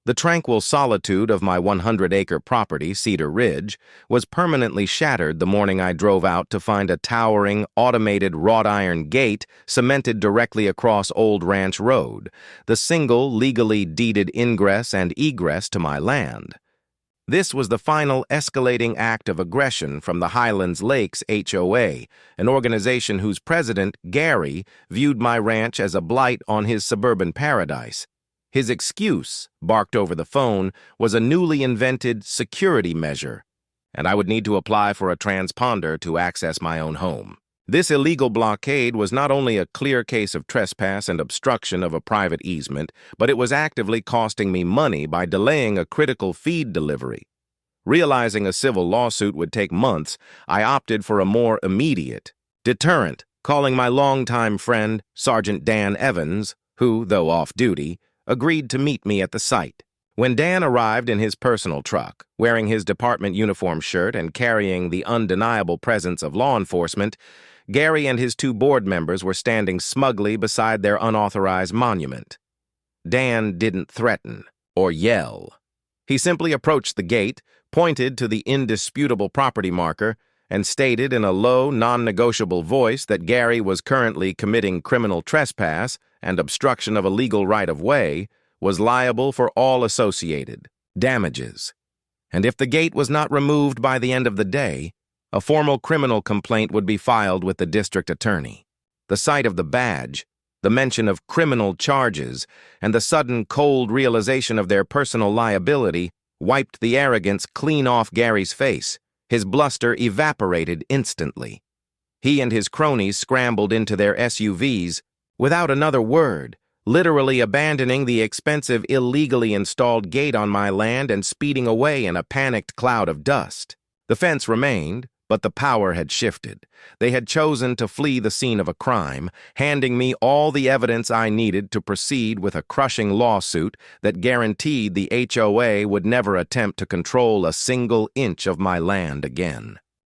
The tranquil solitude of my 100-acre property, Cedar Ridge, was permanently shattered the morning I drove out to find a towering, automated wrought iron gate cemented directly across Old Ranch Road, the single legally deeded ingress and egress to my land. This was the final escalating act of aggression from the Highlands Lakes HOA, an organization whose president, Gary, viewed my ranch as a blight on his suburban paradise. His excuse, barked over the phone, was a newly invented security measure, and I would need to apply for a transponder to access my own home. This illegal blockade was not only a clear case of trespass and obstruction of a private easement, but it was actively costing me money by delaying a critical feed delivery. Realizing a civil lawsuit would take months, I opted for a more immediate deterrent, calling my longtime friend, Sergeant Dan Evans, who, though off-duty, agreed to meet me at the site. When Dan arrived in his personal truck, wearing his department uniform shirt and carrying the undeniable presence of law enforcement, Gary and his two board members were standing smugly beside their unauthorized monument. Dan didn't threaten or yell. He simply approached the gate, pointed to the indisputable property marker, and stated in a low, non-negotiable voice that Gary was currently committing criminal trespass and obstruction of a legal right-of-way, was liable for all associated damages. And if the gate was not removed by the end of the day, a formal criminal complaint would be filed with the district attorney. The sight of the badge, the mention of criminal charges, and the sudden cold realization of their personal liability wiped the arrogance clean off Gary's face. His bluster evaporated instantly. He and his cronies scrambled into their SUVs without another word, literally abandoning the expensive illegally installed gate on my land and speeding away in a panicked cloud of dust. The fence remained, but the power had shifted. They had chosen to flee the scene of a crime, handing me all the evidence I needed to proceed with a crushing lawsuit that guaranteed the HOA would never attempt to control a single inch of my land again.